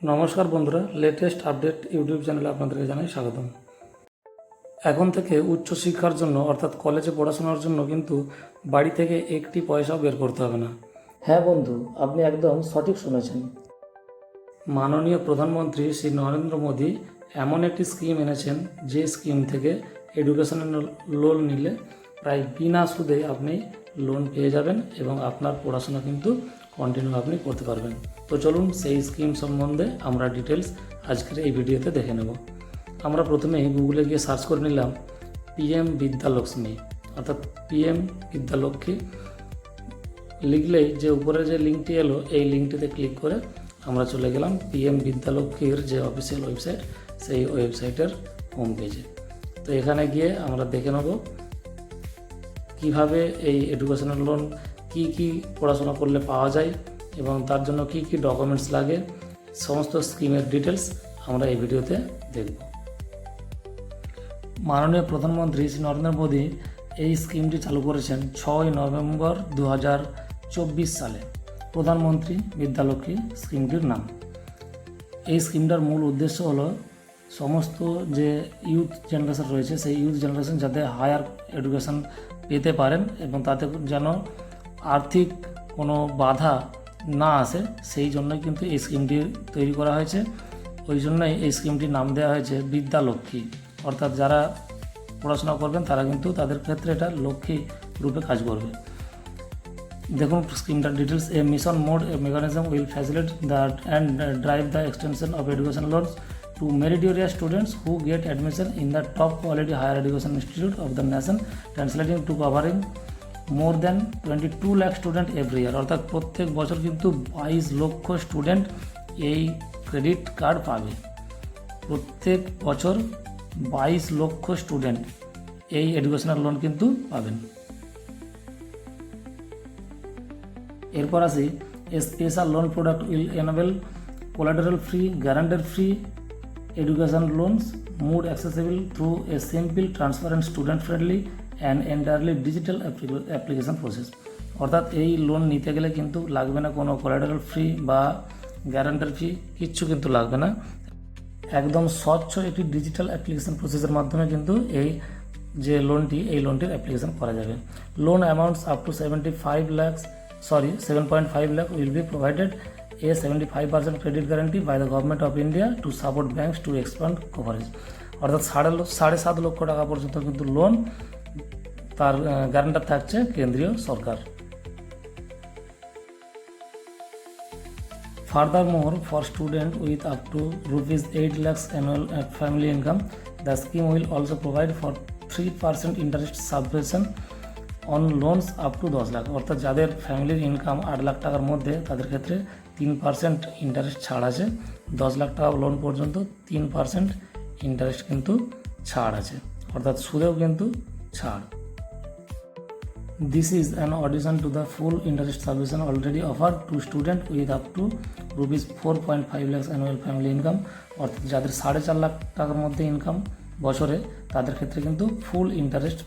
নমস্কার বন্ধুরা, latest update YouTube চ্যানেলে আপনাদেরকে জানাই স্বাগতম। এখন থেকে উচ্চশিক্ষার জন্য অর্থাৎ কলেজে পড়াশোনার জন্য কিন্তু বাড়ি থেকে একটি পয়সাও বের করতে হবে না। হ্যাঁ বন্ধু, আপনি একদম সঠিক শুনেছেন। মাননীয় প্রধানমন্ত্রী শ্রী নরেন্দ্র মোদী এমন একটি স্কিম এনেছেন, যে স্কিম থেকে এডুকেশনাল লোন নিলে প্রায় বিনা সুদে আপনি লোন পেয়ে যাবেন এবং আপনার পড়াশোনা কিন্তু কন্টিনিউ আপনি করতে পারবেন। তো চলুন সেই স্কিম সম্বন্ধে আমরা ডিটেলস আজকের এই ভিডিওতে দেখে নেব। আমরা প্রথমে গুগলে গিয়ে সার্চ করে নিলাম পিএম বিদ্যালক্ষ্মী, অর্থাৎ পিএম বিদ্যালক্ষ্মী লিখলেই যে উপরে যে লিঙ্কটি এলো, এই লিঙ্কটিতে ক্লিক করে আমরা চলে গেলাম পিএম বিদ্যালক্ষ্মীর যে অফিসিয়াল ওয়েবসাইট, সেই ওয়েবসাইটের হোম পেজে। তো এখানে গিয়ে আমরা দেখে নেব কিভাবে এই এডুকেশনাল লোন কি পড়াশোনা করলে পাওয়া যায় এবং তার জন্য কি ডকুমেন্টস লাগে, সমস্ত স্কিমের ডিটেলস আমরা এই ভিডিওতে দেখব। মাননীয় প্রধানমন্ত্রী শ্রী নরেন্দ্র মোদী এই স্কিমটি চালু করেছেন 6 নভেম্বর 2024 সালে। প্রধানমন্ত্রী বিদ্যালক্ষ্মী স্কিমটির নাম। এই স্কিমটার মূল উদ্দেশ্য হলো সমস্ত যে ইউথ জেনারেশন রয়েছে, সেই ইউথ জেনারেশন যাতে হায়ার এডুকেশন পেতে পারেন এবং তাতে যেন আর্থিক কোনো বাধা না আসে, সেই জন্যই কিন্তু এই স্কিমটি তৈরি করা হয়েছে। ওই জন্যই এই স্কিমটির নাম দেওয়া হয়েছে বিদ্যালক্ষ্মী, অর্থাৎ যারা পড়াশোনা করবেন তারা কিন্তু তাদের ক্ষেত্রে এটা লক্ষ্মী রূপে কাজ করবে। দেখুন স্কিমটার details. A mission mode mechanism will facilitate that and drive the extension of education loans to meritorious students who get admission in the top quality higher education institute of the nation, translating to covering more than 22 lakh student every year। অর্থাৎ প্রত্যেক বছর কিন্তু 22 লক্ষ student এই credit card পাবে। প্রত্যেক বছর 22 লক্ষ স্টুডেন্ট এই এডুকেশনাল লোন কিন্তু পাবেন। এরপর আসি, a special loan product will enable collateral free, guarantor free education loans made accessible through a simple, transparent, student friendly and entirely digital application process। অর্থাৎ এই লোন নিতে গেলে কিন্তু লাগবে না কোনো কোলাটারাল ফ্রি বা গ্যারান্টার ফি, কিচ্ছু কিন্তু লাগবে না। একদম স্বচ্ছ একটি ডিজিটাল অ্যাপ্লিকেশন প্রসেসের মাধ্যমে কিন্তু এই যে লোনটি, এই লোনটির অ্যাপ্লিকেশন করা যাবে। Loan amounts up to 7.5 lakh will be provided a 75% credit guarantee by the government of India to support banks to expand coverage। অর্থাৎ 7.5 লক্ষ টাকা পর্যন্ত কিন্তু লোন তার গ্যারান্টার থাকছে কেন্দ্রীয় সরকার। Furthermore, for students with up to rupees 8 lakhs annual family income, the scheme will also provide for 3% interest subvention on loans up to 10 lakh. অর্থাৎ যাদের ফ্যামিলির ইনকাম 8 লাখ টাকার মধ্যে, তাদের ক্ষেত্রে 3% ইন্টারেস্ট ছাড় আছে। 10 লাখ টাকা লোন পর্যন্ত 3% ইন্টারেস্ট কিন্তু ছাড় আছে, অর্থাৎ সুদেও কিন্তু ছাড়। This is an addition to the full interest subvention already offer to student with up to rupees 4.5 lakh annual family income. অর্থাৎ যাদের 4.5 লাখ টাকার মধ্যে ইনকাম বছরে, তাদের ক্ষেত্রে কিন্তু ফুল ইন্টারেস্ট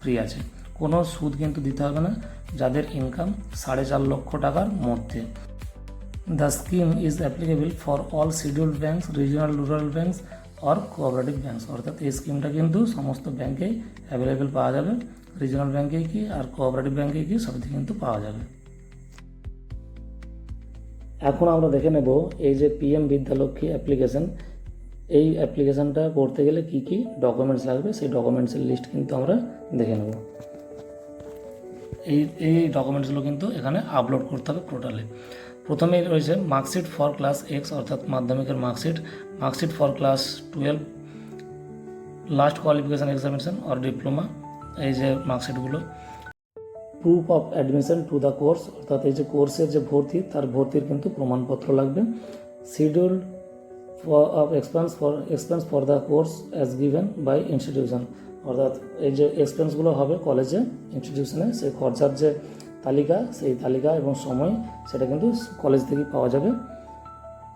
ফ্রি আছে, কোনো সুদ কিন্তু দিতে হবে না যাদের ইনকাম 4.5 লক্ষ টাকার মধ্যে। The scheme is applicable for all scheduled banks, regional rural banks or cooperative banks. অর্থাৎ এই স্কিমটা কিন্তু সমস্ত ব্যাঙ্কেই অ্যাভেলেবেল পাওয়া যাবে, রিজিওনাল ব্যাঙ্কেই কি আর কোঅপারেটিভ ব্যাঙ্কেই কি সবই কিন্তু পাওয়া যাবে। এখন আমরা দেখে নেব এই যে পিএম বিদ্যালক্ষ্মী অ্যাপ্লিকেশন, এই অ্যাপ্লিকেশনটা করতে গেলে কি ডকুমেন্টস লাগবে, সেই ডকুমেন্টসের লিস্ট কিন্তু আমরা দেখে নেব। এই ডকুমেন্টসগুলো কিন্তু এখানে আপলোড করতে হবে পোর্টালে। প্রথমেই রয়েছে মার্কশিট ফর ক্লাস এক্স, অর্থাৎ মাধ্যমিকের marksheet for class 12, last qualification examination or diploma, এই যে মার্কশিটগুলো। Proof of admission to the course, অর্থাৎ এই যে কোর্সের যে ভর্তি, তার ভর্তির কিন্তু প্রমাণপত্র লাগবে। Schedule of expense for the course as given by institution, অর্থাৎ এই যে এক্সপেন্সগুলো হবে কলেজে, ইনস্টিটিউশনে, সেই খরচার যে তালিকা, সেই তালিকা এবং সময় সেটা কিন্তু কলেজ থেকেই পাওয়া যাবে।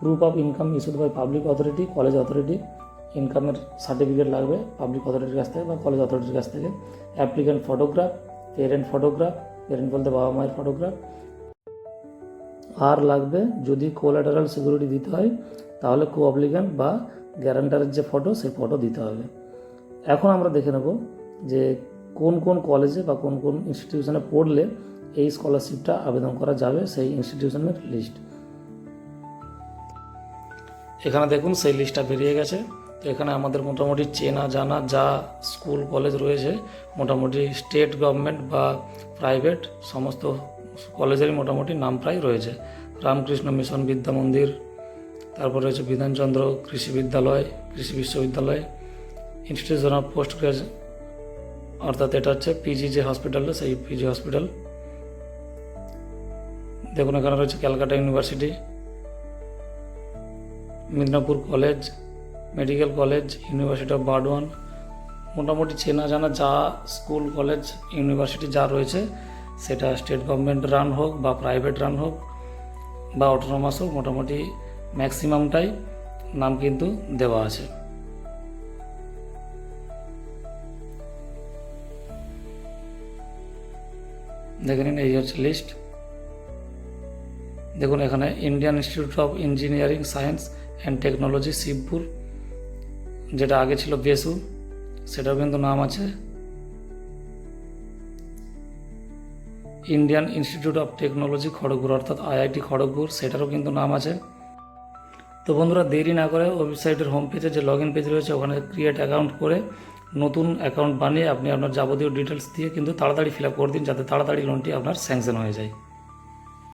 Proof of income issued by public authority, college authority, ইনকামের সার্টিফিকেট লাগবে পাবলিক অথরিটির কাছ থেকে বা কলেজ অথরিটির কাছ থেকে। অ্যাপ্লিক্যান্ট ফটোগ্রাফ, পেরেন্ট বলতে বাবা মায়ের ফটোগ্রাফ, আর লাগবে যদি কোলাটারাল সিকিউরিটি দিতে হয় তাহলে কো অবলিগ্যান্ট বা গ্যারান্টারের যে ফটো সেই ফটো দিতে হবে। এখন আমরা দেখে নেব যে কোন কোন কলেজে বা কোন কোন ইনস্টিটিউশনে পড়লে এই স্কলারশিপটা আবেদন করা যাবে সেই ইনস্টিটিউশনের লিস্ট। এখানে দেখুন সেই লিস্টটা বেরিয়ে গেছে। তো এখানে আমাদের মোটামুটি চেনা জানা যা স্কুল কলেজ রয়েছে, মোটামুটি স্টেট গভর্নমেন্ট বা প্রাইভেট সমস্ত কলেজেরই মোটামুটি নাম প্রায় রয়েছে। রামকৃষ্ণ মিশন বিদ্যা মন্দির, তারপর রয়েছে বিধানচন্দ্র কৃষি বিদ্যালয়, কৃষি বিশ্ববিদ্যালয়, ইনস্টিটিউশন অফ পোস্ট গ্রাজুয়েট, অর্থাৎ এটা হচ্ছে পিজি যে হসপিটালটা সেই পিজি হসপিটাল। দেখুন এখানে রয়েছে Calcutta university, Midnapore college, medical college, university of Burdwan. মোটামুটি চেনা জানা যা স্কুল কলেজ ইউনিভার্সিটি যা রয়েছে সেটা স্টেট গভর্নমেন্ট রান হোক বা প্রাইভেট রান হোক বা অটোনমাস হোক, মোটামুটি ম্যাক্সিমামটাই নাম কিন্তু দেওয়া আছে। দেখে নিন, এই হচ্ছে লিস্ট। দেখুন এখানে Indian institute of engineering science and technology Shibpur, যেটা আগে ছিল বেসু, সেটাও কিন্তু নাম আছে। Indian institute of technology Kharagpur অর্থাৎ আইআইটি খড়গপুর, সেটারও কিন্তু নাম আছে। তো বন্ধুরা দেরি না করে ওয়েবসাইটের হোম পেজে যে লগ ইন পেজ রয়েছে ওখানে ক্রিয়েট অ্যাকাউন্ট করে নতুন অ্যাকাউন্ট বানিয়ে আপনি আপনার যাবতীয় ডিটেলস দিয়ে কিন্তু তাড়াতাড়ি ফিল আপ করে দিন, যাতে তাড়াতাড়ি লোনটি আপনার স্যাংশন হয়ে যায়।